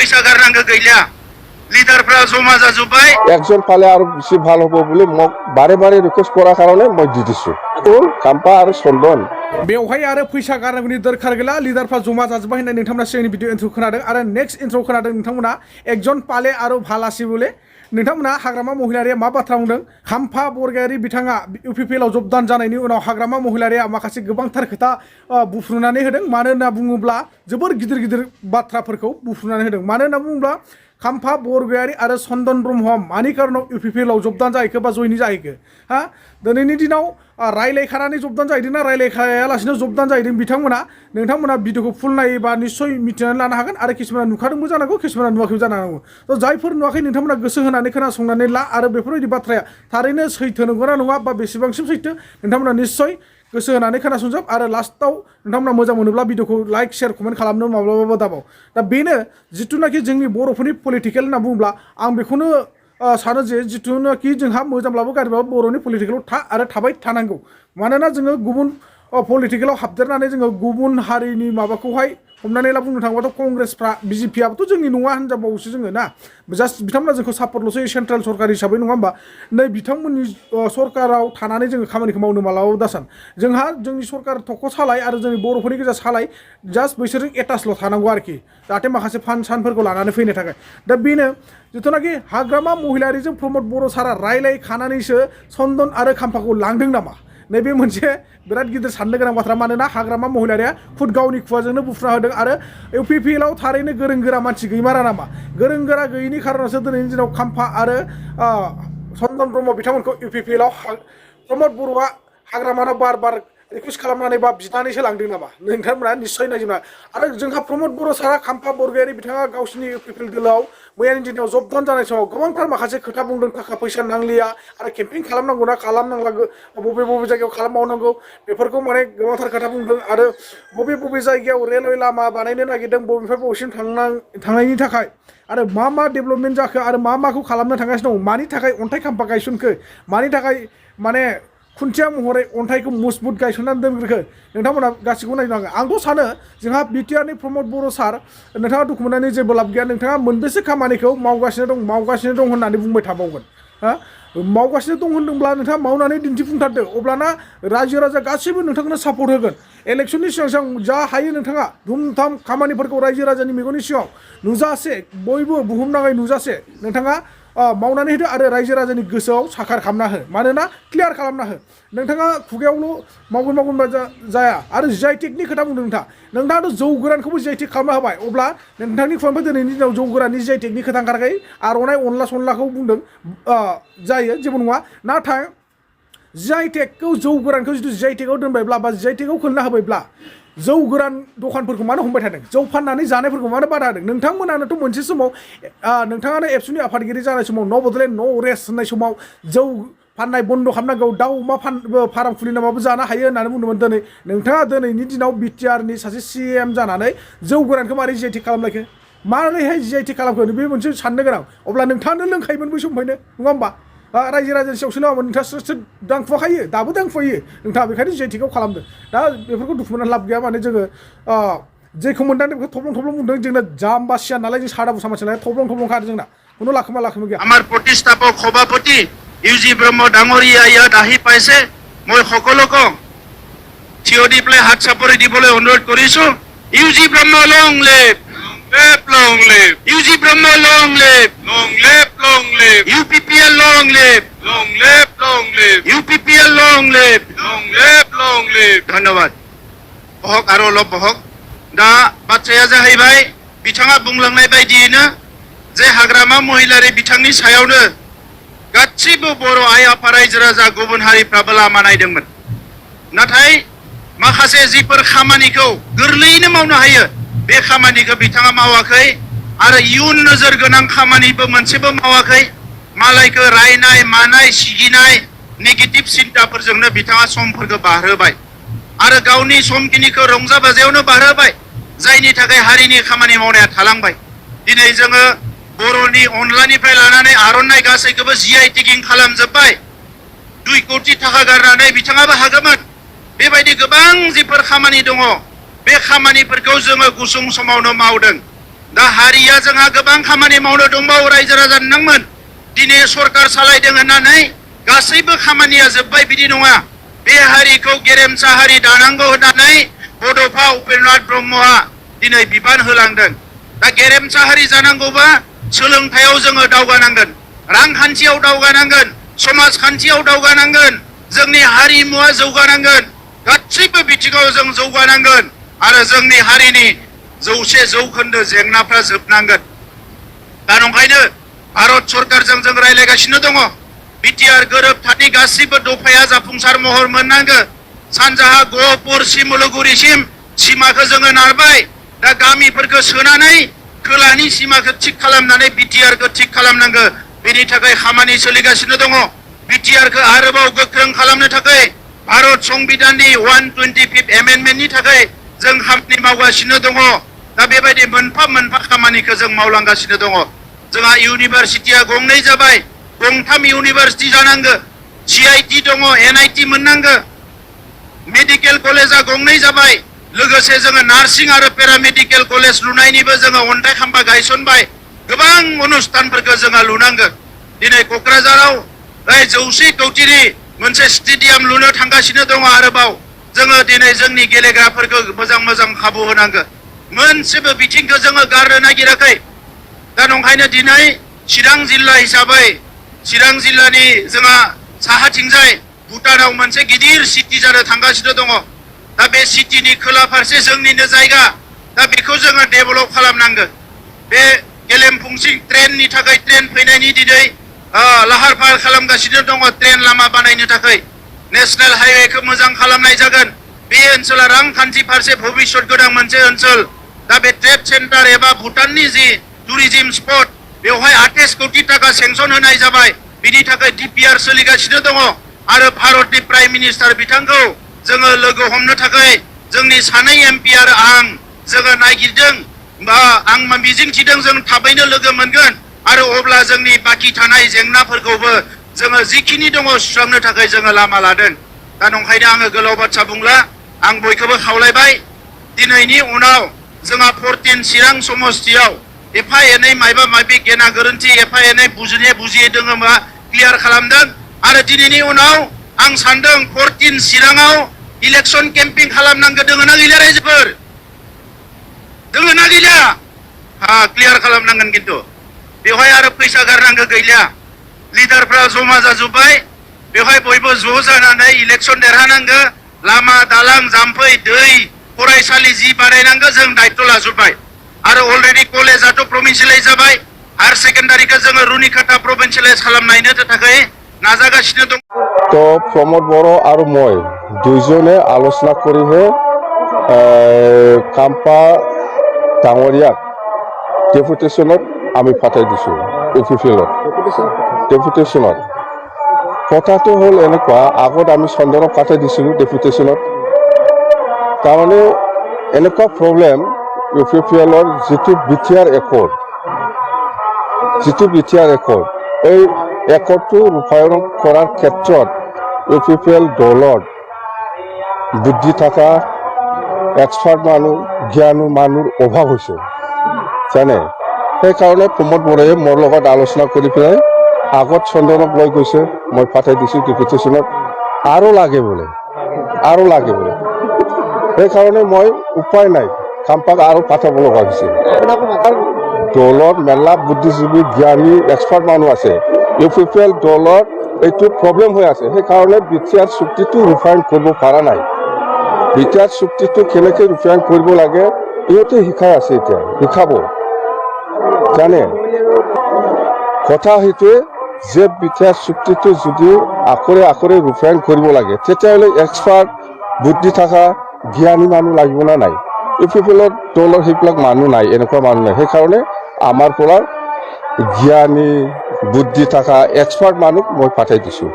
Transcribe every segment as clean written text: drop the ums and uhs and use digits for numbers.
फैसा गारनांगौ गैला লিডারফরা জমা যাজুবাই একজন পালে আরো বেশি ভালো হবে বলে বারে বারে রিকোয়েস্ট করার কারণে মই দিদিছো খাম্পা আর সন্দন बेवहाय आरो फैसा गारनांगौनि दरखार गैला लिडारफ्रा जमा जाजोब्बाय होननाय नोंथांमोना सिगांनि भिडिअ इन्ट्र खोनादों आरो नेक्स्ट इन्ट्र खोनादों नोंथांमोना एकजन पाले आरो भालासि बोले नोंथांमोना हाग्रामा महिलारिया मा बाथ्रा बुंदों खाम्फा बरगयारि बिथाङा इउपिपिएलआव जबदान जानायनि उनाव हाग्रामा महिलारिया माखासे गोबांथार खोथा बुफ्रुनानै होदों मानो होनना बुङोब्ला जोबोर गिदिर गिदिर बाथ्राफोरखौ बुफ्रुनानै होदों मानो होनना बुङोब्ला खाम्फा बरगयारि आरो चन्दन ब्रह्मआ मानि कारनाव इउपिपिएलआव जबदान जाहैखो बा जयनि जाहैखो हा दिनैनि दिनाव रायलायखानानै जबदान जाहैदों ना रायलायखायालासिनो जबदान जाहैदों बिथांमोना नोंथांमोना भिडिअखौ फुल नायोबा निस्सय मिथिनानै लानो हागोन आरो किसुमाना नुखादोंबो जानांगौ किसुमाना नुवाखैबो जानो हागौ थ' जायफोर नुवाखै नोंथांमोना गोसो होनानै खोनासंनानै ला आरो बेफोरबायदि बाथ्राया थारैनो सैथो नंगौना नङा बा बेसेबांसिम सैथो नोंथांमोना निस्सय गोसो होनानै खोनासंजोब आरो लास्टआव नोंथांमोना मोजां मोनोब्ला भिडिअखौ लाइक शेयार कमेन्ट खालामनो माब्लाबाबो दाबाव दा बेनो जिथुनाखि जोंनि बर'फोरनि पलिटिकेल होनना बुङोब्ला आं बेखौनो सानो जे जिथुनाखि जोंहा मोजांब्लाबो गाज्रिब्लाबो बर'नि पलिटिकेलाव आरो थाबाय थानांगौ मानोना जोङो गुबुन पलिटिकेलाव हाबदेरनानै जोङो गुबुन हारिनि माबाखौहाय हमनानै ला बुंनो थाङोबाथ' कंग्रेसफ्रा बिजेपिआबोथ' जोंनि नङा होनजाबावोसो जोङो ना जास्ट बिथांमोना जोंखौ सापर्टल'सो सेन्ट्रेल सरकार हिसाबै नङा होमबा नै बिथांमोननि सरकाराव थानानै जोङो खामानिखौ मावनो मालाबाबो दासान जोंहा जोंनि सरकार थख' सालाय आरो जोंनि बर'फोरनि गेजेराव सालाय जास्ट बैसोरजों एटाचल' थानांगौ आरोखि जाहाथे माखासे फान्ड सानफोरखौ लानानै फैनो थाखाय दा बेनो जिथुनाखि हाग्रामा महिलारिजों प्रमद बर' सारा रायलायखानानैसो चन्दन आरो खाम्फाखौ लांदों नामा नैबे मोनसे बिराद गिदिर साननो गोनां बाथ्रा मानोना हाग्रामा महिलारिया खुद गावनि खुगाजोंनो बुफ्रुना होदों आरो इउपिपिएलआव थारैनो गोरों गोरा मानसि गैमारा नामा गोरों गोरा गैयिनि खारनावसो दिनैनि दिनाव खाम्फा आरो चन्दन ब्रह्म बिथांमोनखौ इउपिपिएलआव प्रमद बर'आ हाग्रामानाव बार बार रिकुवेस्ट खालामनानै बा बिनानैसो लांदों नामा नोंथांमोना निस्सय नायजोबना आरो जोंहा प्रमद बर' सारा खाम्फा बरगयारि बिथाङा गावसिनि इउपिपिएल दोलोआव मैयानि दिनाव जबदान जानाय समाव गोबांथार माखासे खोथा बुंदों थाखा फैसा नांलिया आरो केम्पिं खालामनांगौ ना खालामनांला बबे बबे जायगायाव खालामबावनांगौ बेफोरखौ माने गोबांथार खोथा बुंदों आरो बबे बबे जायगायाव रेलवे लामा बानायनो नागिरदों बबेनिफ्राय बबेसिम थांनायनि थाखाय आरो मा मा डेभेलपमेन्ट जाखो आरो मा माखौ खालामनो थांगासिनो दं मानि थाखाय अन्थाइ खाम्फा गायसनखो मानि थाखाय माने खुन्थिया महरै अन्थाइखौ मजबुत गायसननानै दोनग्रोखो नोंथांमोना गासिखौबो नायनो नांगोन आंथ' सानो जोंहा बिटिआरनि प्रमद बर' सार नोंथाङा दुखु मोननानै जेबो लाब गैया नोंथाङा मोनबेसे खामानिखौ मावगासिनो दं होननानै बुंबाय थाबावगोन हा मावगासिनो दं होनदोंब्ला नोंथाङा मावनानै दिन्थिफुंथारदो अब्लाना रायजो राजा गासैबो नोंथांनो सापर्ट होगोन इलेक्सननि सिगां सिगां जा हायो नोंथाङा धुमधाम खामानिफोरखौ रायजो राजानि मेगननि सिगाङाव नुजासे बयबो बुहुमनाङै नुजासे नोंथाङा मावनानै होदो आरो रायजो राजानि गोसोआव साखार खालामना हो मानोना क्लियार खालामना हो नोंथाङा खुगायावल' मावगोन जाया आरो जिआइटेकनि खोथा बुंदों नोंथाङाथ' जौ गोरानखौबो जिआइटेक खालामना होबाय अब्ला नोंथांनि खुगानिफ्राय दिनैनि दिनाव जौ गोराननि जिआइटेकनि खोथा ओंखाराखै आर'नाइ अनला सनलाखौ बुंदों जायो जेबो नङा नाथाय जिआइटेकखौ जौ गोरानखौ जुदि जिआइटेकआव दोनबायब्ला बा जिआइटेकआव खोलना होबायब्ला जौ गोरान दखानफोरखौ मानो हमबाय थादों जौ फाननानै जानायफोरखौ मानो बादा होदों नोंथांमोनानोथ' मोनसे समाव नोंथाङानो एबसुनि आफादगिरि जानाय समाव न' बडलेण्ड न' रेस्ट होननाय समाव जौ फाननाय बन्द खालामनांगौ दाउ अमा फार्म खुलिनाबाबो जानो हायो होननानै बुंदोंमोन नोंथाङा दिनैनि दिनाव बिटिआरनि सासे सिएम जानानै जौ गोरानखौ मारै जिआइटेक खालामलायखो मारैहाय जिआइटेक खालामखो बे मोनसे साननो गोनां अब्ला नोंथाङानो लोंखायोमोन बै समनिफ्रायनो नङा होमबा रायजो राजानि सायावसो लोङामोन नोंथाङा सोर दांफुवाखायो दाबो दांफुयो नोंथाङा बेखायनो जिआइटेकआव खालामदों दा बेफोरखौ दुखु मोननानै लाब गैया माने जोङो जेखौ मोनदांदों बेखौ थब्लं बुंदों जोंना जाम्बासिया नालाय जों सादा बुसा मानसि नालाय थब्लं खादों जोंना কোনো লাখমা গিয়া আমার প্ৰতিষ্ঠাপক সভাপতি ইউজি ব্ৰহ্ম ডাঙৰীয়া ইয়াত আহি পাইছে মই সকলোকে থিয় দি পেলাই হাত চাপৰি দিবলৈ অনুৰোধ কৰিছো UG Brahma long live UG Brahma long live UPPL long live UPPL long live ধন্যবাদ বহক আৰু অলপ বহক दा बाथ्राया जाहैबाय बिथाङा बुंलांनाय बायदियैनो जे हाग्रामा महिलारि बिथांनि सायावनो गासिबो बर' आइ आफा रायजो राजा गुबुन हारिफ्राबो लामा नायदोंमोन नाथाय माखासे जिफोर खामानिखौ गोरलैयैनो मावनो हायो बे खामानिखौ बिथाङा मावाखै आरो इयुन नोजोर गोनां खामानिबो मोनसेबो मावाखै मालायखौ रायनाय मानाय सिगिनाय नेगेटिभ सिन्ताफोरजोंनो बिथाङा समफोरखौ बारहोबाय आरो गावनि समखिनिखौ रंजा बाजायावनो बारहोबाय जायनि थाखाय हारिनि खामानि मावनाया थालांबाय दिनै जोङो बर'नि अनलानिफ्राय लानानै आर'नाइ गासैखौबो जिआइटेकिं खालामजोब्बाय 2 कोटि थाखा गारनानै बिथाङाबो हागौमोन बेबायदि गोबां जिफोर खामानि दङ बे खामानिफोरखौ जोङो गुसुं समावनो मावदों दा हारिया जोंहा गोबां खामानि मावनो दंबावो रायजो राजा नोंथांमोन दिनै सरकार सालायदों होननानै गासैबो खामानिया जोब्बाय बिदि नङा बे हारिखौ गेरेमसा हारि दानांगौ होननानै बड'फा उपेन्द्रनाथ ब्रह्मआ दिनै बिबान होलांदों दा गेरेमसा हारि जानांगौबा सोलोंथायाव जोङो दावगानांगोन रांखान्थियाव दावगानांगोन समाजखान्थियाव दावगानांगोन जोंनि हारिमुवा जौगानांगोन गासैबो बिथिङाव जों जौगानांगोन आरो जोंनि हारिनि 100% जेंनाफ्रा जोबनांगोन दा नंखायनो भारत सरकारजों जों रायलायगासिनो दङ बिटिआर गोरोबथानि गासैबो दफाया जाफुंसार महर मोननांगोन सानजाहा गहपुरसिम उलुगुरिसिम सिमाखौ जोङो नारबाय दा गामिफोरखौ सोनानै खोलानि सिमाखौ थिग खालामनानै बिटिआरखौ थिग खालामनांगौ बेनि थाखाय खामानि सोलिगासिनो दङ बिटिआरखौ आरोबाव गोख्रों खालामनो थाखाय भारत संबिधाननि 125th एमेन्डमेन्टनि थाखाय जों खामानि मावगासिनो दङ दा बेबायदि मोनफा मोनफा खामानिखौ जों मावलांगासिनो दङ जोंहा इउनिभारसिटिया गंनै जाबाय गंथाम इउनिभारसिटि जानांगौ CIT दङ NIT मोननांगौ मेडिकेल कलेजा गंनै जाबाय लोगोसे जोङो नार्सिं आरो पेरामेडिकेल कलेज लुनायनिबो जोङो अन्थाइ खाम्फा गायसनबाय गोबां अनुष्ठानफोरखौ जोङो लुनांगौ दिनै क'क्राझाराव 100 कौटिनि मोनसे स्टेडियाम लुनो थांगासिनो दङ आरोबाव जोङो दिनै जोंनि गेलेग्राफोरखौ मोजां मोजां खाबु होनांगौ मोनसेबो बिथिंखौ जोङो गारनो नागिराखै दा नंखायनो दिनै चिरां जिल्ला हिसाबै चिरां जिल्लानि जोंहा साहाथिंजाय भुटानाव मोनसे गिदिर सिटि जानो थांगासिनो दङ दा बे सिटिनि खोला फारसे जोंनिनो जायगा दा बेखौ जोङो डेभेलप खालामनांगोन बे गेलेमफुंसिम ट्रेननि थाखाय ट्रेन फैनायनि दिनै लाहार फाहार खालामगासिनो दङ ट्रेन लामा बानायनो थाखाय नेशनेल हाइवेखौ मोजां खालामनाय जागोन बे ओनसोला रांखान्थि फारसे भबिष्यत गोनां मोनसे ओनसोल दा बे ट्रेड सेन्टार एबा भुटाननि जि टुरिजिम स्पट बेवहाय 28 कोटि टाका सेंसन होनाय जाबाय बिनि थाखाय DPR सोलिगासिनो दङ आरो भारतनि प्राइम मिनिस्टार बिथांखौ जोङो लोगो हमनो थाखाय जोंनि सानै MP आरो आं जोङो नागिरदों बा आं मिजिंथिदों जों थाबैनो लोगो मोनगोन आरो अब्ला जोंनि बाखि थानाय जेंनाफोरखौबो जोङो जिखिनि दङ सुस्रांनो थाखाय जोङो लामा लादों दा नंखायनो आङो गोलाव बाथ्रा बुंला आं बयखौबो खावलायबाय दिनैनि उनाव जोंहा 14 चिरां समस्तियाव एफा एनै मायबा मायबि गेना गोरोन्थि एफा एनै बुजियै दङबा क्लियार खालामदों आरो दिनैनि उनाव आं सानदों 14 चिराङाव इलेक्शन केम्पिं खालामनांगौ दोङो ना गैला रायजोफोर दोङो ना गैला क्लियार खालामनांगोन खिन्थु बेवहाय आरो फैसा गारनांगौ गैला लिडारफ्रा जमा जाजोब्बाय बेवहाय बयबो ज' जानानै इलेक्शन देरहानांगौ लामा दालां जाम्फै दै फरायसालि जि बानायनांगौ जों दायित्व लाजोब्बाय आरो अलरेडि कलेजाथ' प्रभिन्सियेलाइज जाबाय हायार सेकेन्डारिखौ जोङो रुनिकाटा प्रभिन्सियेलाइज खालामनायनो थाखाय नाजागासिनो दं तो प्रमोद बर' आरो মই দুইজনে আলোচনা কৰিহে কাম্পা ডাঙৰীয়াক ডেপুটেশ্যনত আমি পাঠাই দিছোঁ UPPLত ডেপুটেশ্যনত কথাটো হ'ল এনেকুৱা আগত আমি চন্দনক পাঠাই দিছিলোঁ ডেপুটেশ্যনত তাৰমানে এনেকুৱা প্ৰব্লেম UPPLৰ যিটো BTR একৰ্ড এই একৰ্ডটো ৰূপায়ণ কৰাৰ ক্ষেত্ৰত UPPL দলত বুদ্ধি থকা এক্সপাৰ্ট মানুহ জ্ঞানী মানুহৰ অভাৱ হৈছে জানে সেইকাৰণে প্ৰমোদ বড়োৱে মোৰ লগত আলোচনা কৰি পেলাই আগত চন্দনক লৈ গৈছে মই পাঠাই দিছোঁ ডেপুটেশ্যনত আৰু লাগে বোলে সেইকাৰণে মই উপায় নাই কাম্পাক আৰু পাঠাব লগা হৈছে দলত মেলা বুদ্ধিজীৱী জ্ঞানী এক্সপাৰ্ট মানুহ আছে UPPL দলত এইটো প্ৰব্লেম হৈ আছে সেইকাৰণে BTR চুক্তিটো ৰূপায়ণ কৰিব পৰা নাই BTR চুক্তিটো কেনেকৈ ৰূপায়ণ কৰিব লাগে ইহঁতে শিকাই আছে এতিয়া শিকাব জানে কথা সেইটোৱে যে BTR চুক্তিটো যদি আখৰে ৰূপায়ণ কৰিব লাগে তেতিয়াহ'লে এক্সপাৰ্ট বুদ্ধি থকা জ্ঞানী মানুহ লাগিব না নাই UPPLৰ দলৰ সেইবিলাক মানুহ নাই এনেকুৱা মানুহ নাই সেইকাৰণে আমাৰ পৰা জ্ঞানী বুদ্ধি থকা এক্সপাৰ্ট মানুহ মই পাঠাই দিছোঁ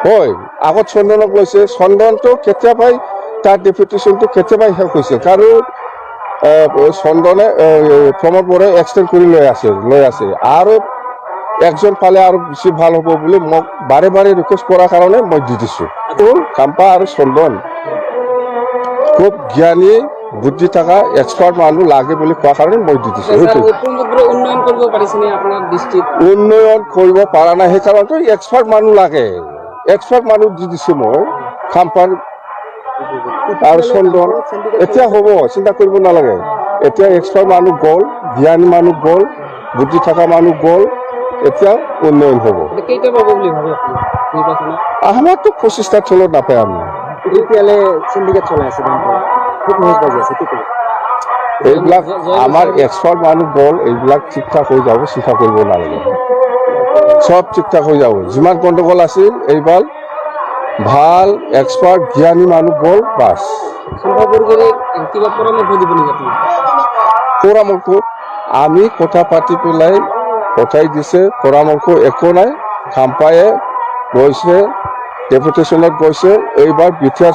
হয় আগত চন্দনক লৈছে চন্দনটো কেতিয়াবাই তাৰ ডেপুটেশ্যনটো কেতিয়াবাই শেষ হৈছে কাৰণ চন্দনে প্ৰমোদ বড়োৱে এক্সটেণ্ড কৰি লৈ আছে আৰু একজন পালে আৰু বেছি ভাল হ'ব বুলি মোক বাৰে ৰিকুৱেষ্ট কৰাৰ কাৰণে মই দি দিছোঁ কাম্পা আৰু চন্দন খুব জ্ঞানী বুদ্ধি থকা এক্সপাৰ্ট মানুহ লাগে বুলি কোৱা কাৰণে মই দি দিছোঁ। উন্নয়ন কৰিব পাৰিছেনে আপোনাৰ দৃষ্টিত? উন্নয়ন কৰিব পৰা নাই, সেইকাৰণে এক্সপাৰ্ট মানুহ লাগে। এক্সপাৰ্ট মানুহ দি দিছোঁ মই খাম্পাৰ আৰু চন্দন। এতিয়া হ'ব, চিন্তা কৰিব নালাগে। এতিয়া এক্সপাৰ্ট মানুহ গ'ল, জ্ঞানী মানুহ গ'ল, বুদ্ধি থকা মানুহ গ'ল, এতিয়া উন্নয়ন হ'ব। কেইটা পাব বুলি ভাবে আপুনি নিৰ্বাচনত? আমাৰতো 25টা তলত নাপায় আমি। এতিয়ালৈ চিণ্ডিকেট চলাই আছে, খুব নিউজ বাজি আছে, কি ক'ব? এইবিলাক আমাৰ এক্সপাৰ্ট মানুহ গ'ল, এইবিলাক ঠিক ঠাক হৈ যাব, চিন্তা কৰিব নালাগে। চব ঠিক ঠাক হৈ যাব। যিমান গণ্ডগোল আছিল এইবাৰ ভাল এক্সপাৰ্ট জ্ঞানী মানুহ গ'ল, বাছ। কিবা পৰামৰ্শ দিব নেকি আপুনি? পৰামৰ্শ আমি কথা পাতি পেলাই পঠাই দিছে, পৰামৰ্শ একো নাই। খাম্পায়ে গৈছে, ডেপুটেশ্যনত গৈছে, এইবাৰ বিটিআৰ